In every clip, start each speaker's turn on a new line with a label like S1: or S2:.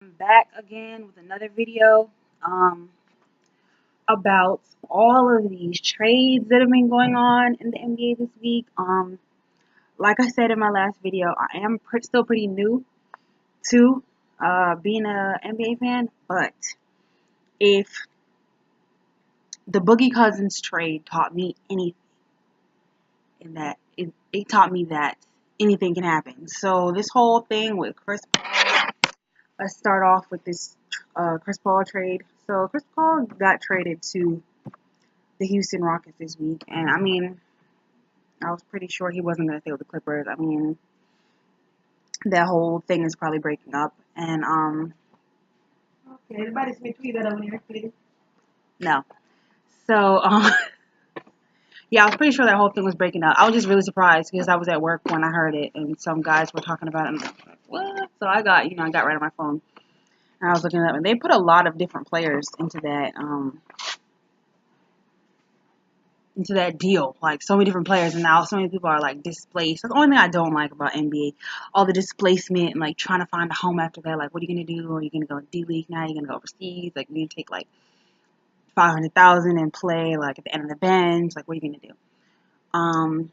S1: I'm back again with another video um, about all of these trades that have been going on in the NBA this week. Like I said in my last video, I am still pretty new to being an NBA fan, but if the Boogie Cousins trade taught me anything, in that it taught me that anything can happen. So this whole thing with Chris Paul, let's start off with this Chris Paul trade. So Chris Paul got traded to the Houston Rockets this week, and I mean, I was pretty sure he wasn't going to stay with the Clippers. I mean, that whole thing is probably breaking up, and
S2: Okay, everybody's been tweeting that over there, please.
S1: no. So yeah, I was pretty sure that whole thing was breaking up. I was just really surprised because I was at work when I heard it, and some guys were talking about it. And I'm like, what? So I got right on my phone, and I was looking it up, and they put a lot of different players into that deal, like so many different players, and now so many people are like displaced. That's the only thing I don't like about NBA, all the displacement and like trying to find a home after that. Like, what are you gonna do? Are you gonna go D League now? Are you gonna go overseas? Like, you take like 500,000 and play like at the end of the bench. Like, what are you gonna do? Um,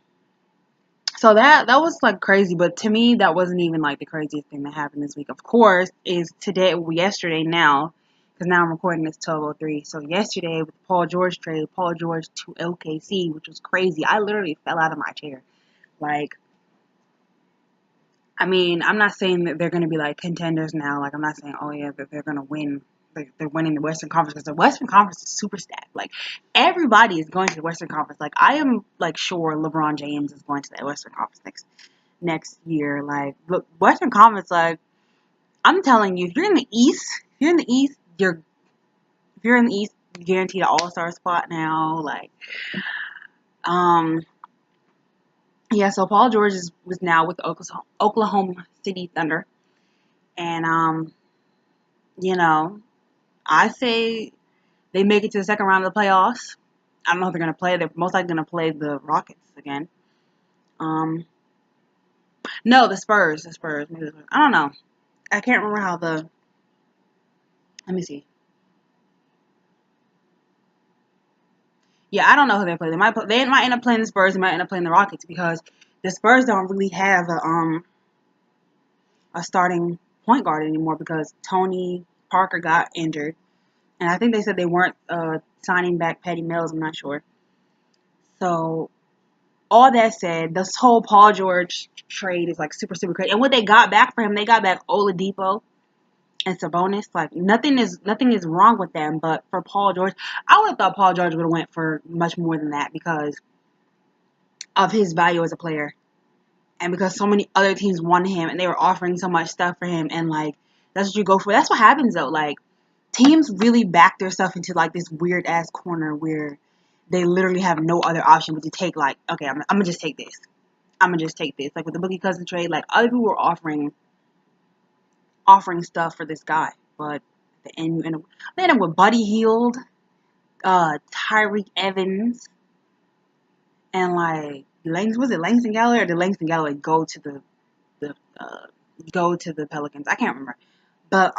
S1: so that was like crazy, but to me that wasn't even like the craziest thing that happened this week. Of course, is yesterday now, because now I'm recording this 12:03. So yesterday with the Paul George trade, Paul George to OKC, which was crazy. I literally fell out of my chair. Like, I mean, I'm not saying that they're going to be like contenders now. Like, I'm not saying, oh yeah, that they're going to win. Like, they're winning the Western Conference, because the Western Conference is super stacked. Like, everybody is going to the Western Conference. Like, I am like sure LeBron James is going to the Western Conference next year. Like, look, Western Conference, like, I'm telling you, if you're in the East, if you're in the East, you're guaranteed an All-Star spot now. Like, um, yeah. So Paul George was now with Oklahoma City Thunder, and you know, I say they make it to the second round of the playoffs. I don't know if they're gonna play. They're most likely gonna play the Rockets again. Um, no, the Spurs. The Spurs. Maybe the Spurs. I don't know. I can't remember how the. Let me see. Yeah, I don't know who they play. They might end up playing the Spurs. They might end up playing the Rockets, because the Spurs don't really have a starting point guard anymore, because Tony Parker got injured, and I think they said they weren't signing back Patty Mills. I'm not sure. So all that said, this whole Paul George trade is like super super crazy. And what they got back for him, they got back Oladipo and Sabonis. Like, nothing is wrong with them, but for Paul George, I would have thought Paul George would have went for much more than that, because of his value as a player, and because so many other teams wanted him and they were offering so much stuff for him, and like, that's what you go for. That's what happens though. Like, teams really back their stuff into like this weird ass corner where they literally have no other option but to take, like, okay, I'm gonna just take this. I'm gonna just take this. Like with the Boogie Cousin trade, like, other people were offering stuff for this guy, but at the end, they ended up with Buddy Hield, Tyreek Evans, and like Langston Galloway, or did Langston Galloway go to the Pelicans? I can't remember. But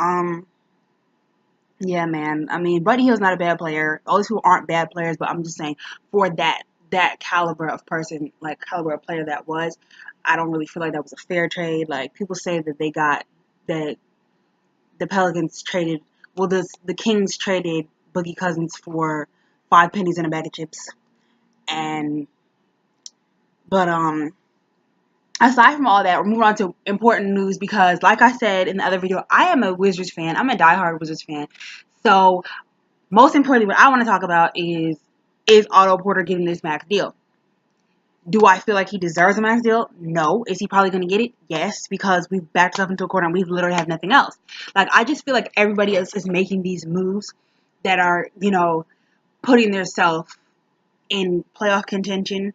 S1: yeah, man. I mean, Buddy Hield's not a bad player. All these people aren't bad players, but I'm just saying, for that caliber of person, like caliber of player that was, I don't really feel like that was a fair trade. Like, people say that that the Pelicans traded, well, the Kings traded Boogie Cousins for 5 pennies in a bag of chips, and but aside from all that, we're moving on to important news, because, like I said in the other video, I am a Wizards fan. I'm a diehard Wizards fan. So, most importantly, what I want to talk about is Otto Porter getting this max deal. Do I feel like he deserves a max deal? No. Is he probably going to get it? Yes, because we've backed up into a corner and we literally have nothing else. Like, I just feel like everybody else is making these moves that are, putting themselves in playoff contention.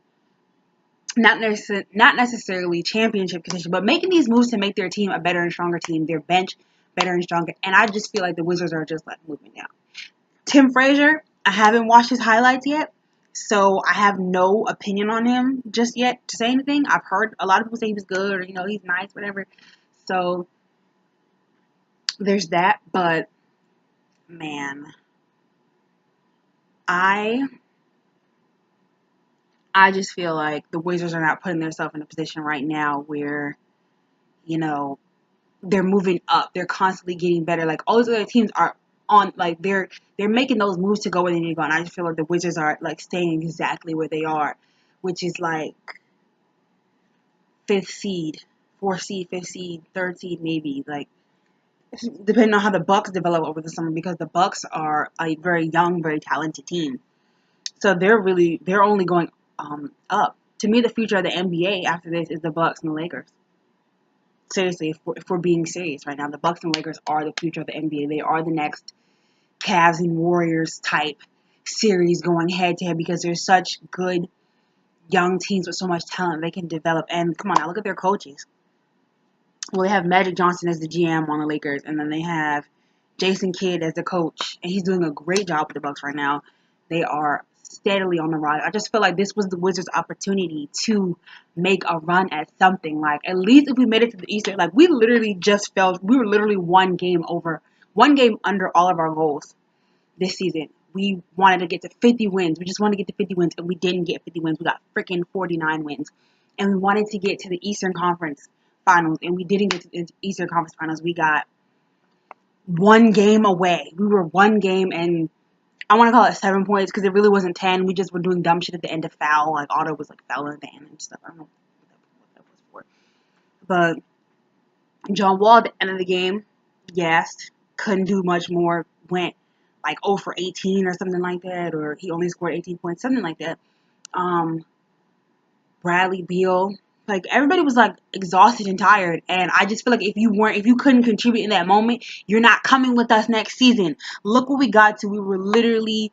S1: Not necessarily championship contention, but making these moves to make their team a better and stronger team, their bench better and stronger. And I just feel like the Wizards are just like moving down. Tim Frazier, I haven't watched his highlights yet, so I have no opinion on him just yet to say anything. I've heard a lot of people say he was good, or he's nice, whatever. So there's that. But man, I I just feel like the Wizards are not putting themselves in a position right now where, you know, they're moving up. They're constantly getting better. Like all these other teams are on, like they're making those moves to go where they need to go. And I just feel like the Wizards are like staying exactly where they are, which is like fifth seed, fourth seed, fifth seed, third seed, maybe. Like depending on how the Bucks develop over the summer, because the Bucks are a very young, very talented team. So they're only going up. To me, the future of the NBA after this is the Bucks and the Lakers. Seriously, if we're being serious right now, the Bucks and Lakers are the future of the NBA. They are the next Cavs and Warriors type series going head to head, because they're such good young teams with so much talent they can develop. And come on now, look at their coaches. Well, they have Magic Johnson as the GM on the Lakers, and then they have Jason Kidd as the coach, and he's doing a great job with the Bucks right now. They are steadily on the rise. I just feel like this was the Wizards' opportunity to make a run at something. Like at least if we made it to the Eastern, like we literally just fell. We were literally one game under all of our goals this season. We wanted to get to 50 wins. We just wanted to get to 50 wins, and we didn't get 50 wins. We got freaking 49 wins. And we wanted to get to the Eastern Conference Finals, and we didn't get to the Eastern Conference Finals. We got one game away. We were one game, and I want to call it 7 points because it really wasn't 10. We just were doing dumb shit at the end of foul. Like, Otto was, like, fouling at the end and stuff. I don't know what that was for. But John Wall, at the end of the game, gassed. Couldn't do much more. Went like 0 for 18 or something like that, or he only scored 18 points, something like that. Um, Bradley Beal, like everybody was like exhausted and tired, and I just feel like if you couldn't contribute in that moment, you're not coming with us next season. Look what we got to. We were literally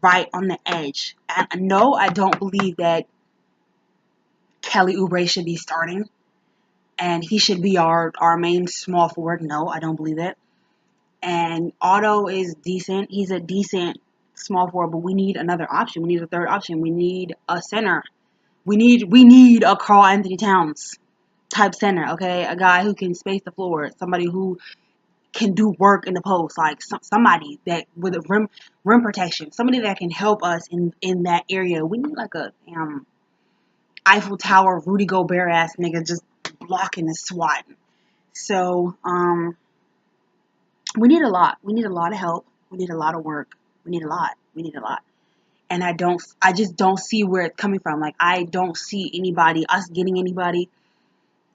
S1: right on the edge. And no, I don't believe that Kelly Oubre should be starting, and he should be our main small forward. No, I don't believe that. And Otto is decent. He's a decent small forward, but we need another option. We need a third option. We need a center. We need a Karl Anthony Towns type center, okay? A guy who can space the floor, somebody who can do work in the post, like somebody that with a rim protection, somebody that can help us in that area. We need like a Eiffel Tower Rudy Gobert ass nigga just blocking and swatting. So we need a lot. We need a lot of help. We need a lot of work. We need a lot. We need a lot. And I just don't see where it's coming from. Like, I don't see us getting anybody,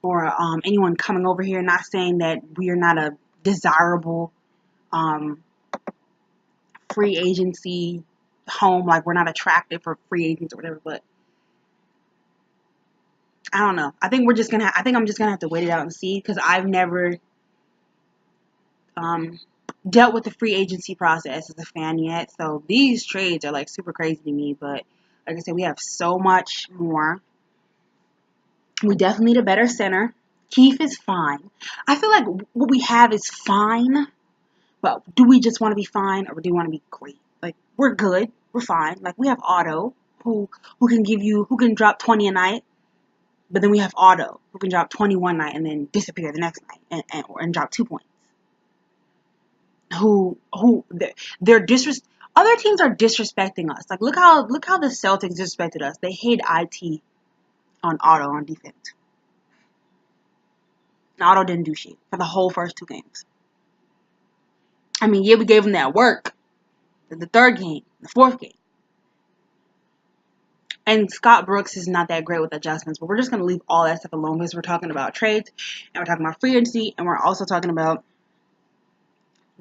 S1: or anyone coming over here. Not saying that we are not a desirable um, free agency home. Like, we're not attractive for free agents or whatever. But I don't know. I think I'm just gonna have to wait it out and see, because I've never um, dealt with the free agency process as a fan yet. So these trades are like super crazy to me. But like I said, we have so much more. We definitely need a better center. Keith is fine. I feel like what we have is fine, but do we just want to be fine, or do we want to be great? Like, we're good. We're fine. Like, we have Otto, who can drop 20 a night, but then we have Otto, who can drop 20 one night and then disappear the next night and drop 2 points. They're other teams are disrespecting us. Like, look how the Celtics disrespected us. They hid IT on Otto on defense. And Otto didn't do shit for the whole first 2 games. I mean, yeah, we gave him that work. The third game, the fourth game. And Scott Brooks is not that great with adjustments, but we're just going to leave all that stuff alone, because we're talking about trades, and we're talking about free agency, and we're also talking about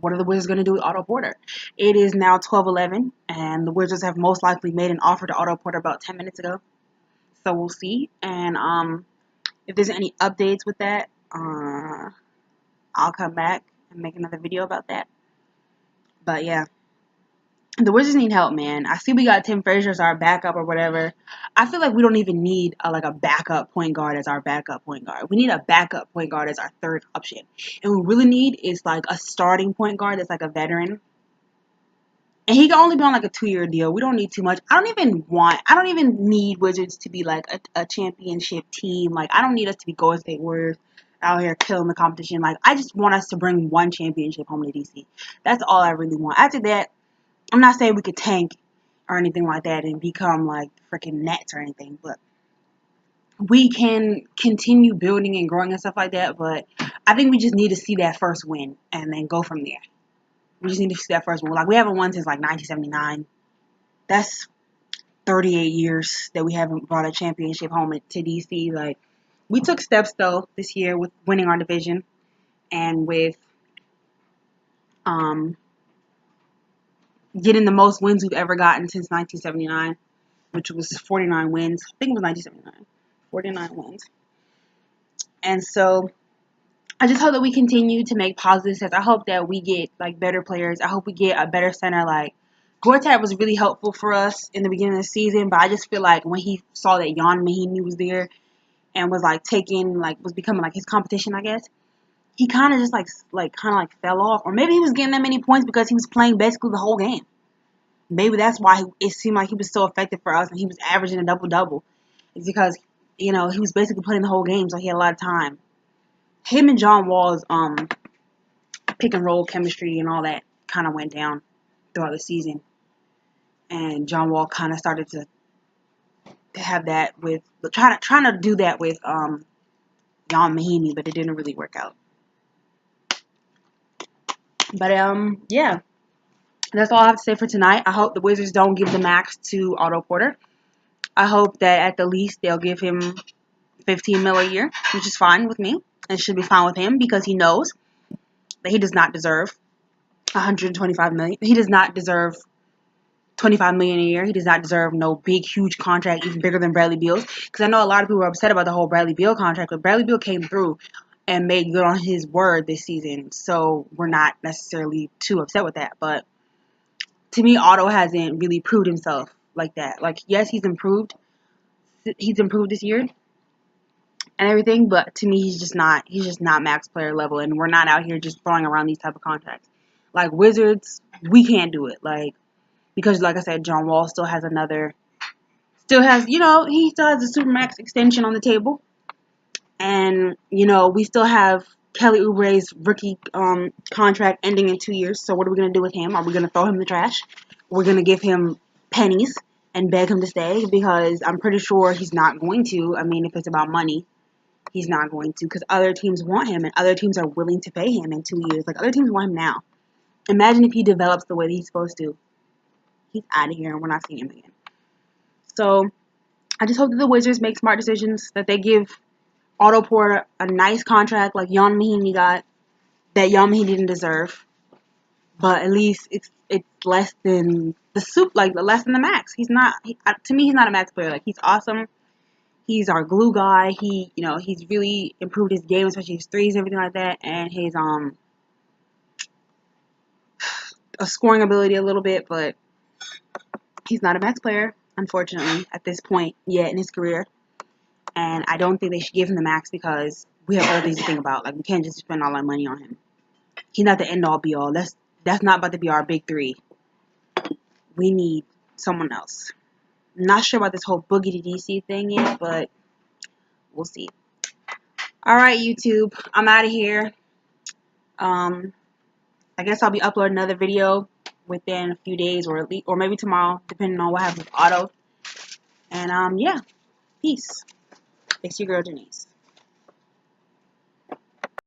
S1: what are the Wizards going to do with Otto Porter. It is now 12:11, and the Wizards have most likely made an offer to Otto Porter about 10 minutes ago. So we'll see. And if there's any updates with that, I'll come back and make another video about that. But yeah, the Wizards need help, man. I see we got Tim Frazier as our backup or whatever. I feel like we don't even need a backup point guard as our backup point guard. We need a backup point guard as our third option. And what we really need is like a starting point guard that's like a veteran. And he can only be on like a 2-year deal. We don't need too much. I don't even need Wizards to be like a championship team. Like, I don't need us to be Golden State Warriors. out here killing the competition. Like, I just want us to bring one championship home to DC. That's all I really want. After that, I'm not saying we could tank or anything like that and become like freaking Nets or anything, but we can continue building and growing and stuff like that. But I think we just need to see that first win and then go from there. We just need to see that first win. Like, we haven't won since like 1979. That's 38 years that we haven't brought a championship home to DC. Like, we took steps though this year with winning our division and with um, getting the most wins we've ever gotten since 1979, which was 49 wins. I think it was 1979. 49 wins. And so I just hope that we continue to make positive steps. I hope that we get like better players. I hope we get a better center. Like, Gortat was really helpful for us in the beginning of the season, but I just feel like when he saw that Jan Mahinmi was there and was like was becoming like his competition, I guess, he kind of just like fell off. Or maybe he was getting that many points because he was playing basically the whole game. Maybe that's why it seemed like he was so effective for us and he was averaging a double-double. It's because, he was basically playing the whole game, so he had a lot of time. Him and John Wall's pick and roll chemistry and all that kind of went down throughout the season. And John Wall kind of started to have that with trying to do that with Jan Mahinmi, but it didn't really work out. But yeah, that's all I have to say for tonight. I hope the Wizards don't give the max to Otto Porter. I hope that at the least they'll give him $15 million a year, which is fine with me. It should be fine with him because he knows that he does not deserve $125 million. He does not deserve $25 million a year. He does not deserve no big, huge contract, even bigger than Bradley Beal's. Because I know a lot of people are upset about the whole Bradley Beal contract, but Bradley Beal came through and made good on his word this season. So we're not necessarily too upset with that. But to me, Otto hasn't really proved himself like that. Like, yes, he's improved. He's improved this year and everything, but to me, he's just not max player level, and we're not out here just throwing around these type of contracts. Like, Wizards, we can't do it. Like, because like I said, John Wall still has he still has a Supermax extension on the table. And, we still have Kelly Oubre's rookie contract ending in 2 years. So what are we going to do with him? Are we going to throw him in the trash? We're going to give him pennies and beg him to stay? Because I'm pretty sure he's not going to. I mean, if it's about money, he's not going to. Because other teams want him and other teams are willing to pay him in 2 years. Like, other teams want him now. Imagine if he develops the way that he's supposed to. He's out of here and we're not seeing him again. So I just hope that the Wizards make smart decisions, that they give Otto Porter a nice contract like Jan Mahinmi got, that Jan Mahinmi didn't deserve, but at least it's less than less than the max. To me, he's not a max player. Like, he's awesome. He's our glue guy. He's really improved his game, especially his threes and everything like that, and his a scoring ability a little bit, but he's not a max player, unfortunately, at this point yet in his career. And I don't think they should give him the max because we have other things to think about. Like, we can't just spend all our money on him. He's not the end-all, be-all. That's not about to be our big three. We need someone else. I'm not sure about this whole Boogie to DC thing yet, but we'll see. All right, YouTube. I'm out of here. I guess I'll be uploading another video within a few days or maybe tomorrow, depending on what happens with Otto. And, yeah. Peace. It's your girl, Denise.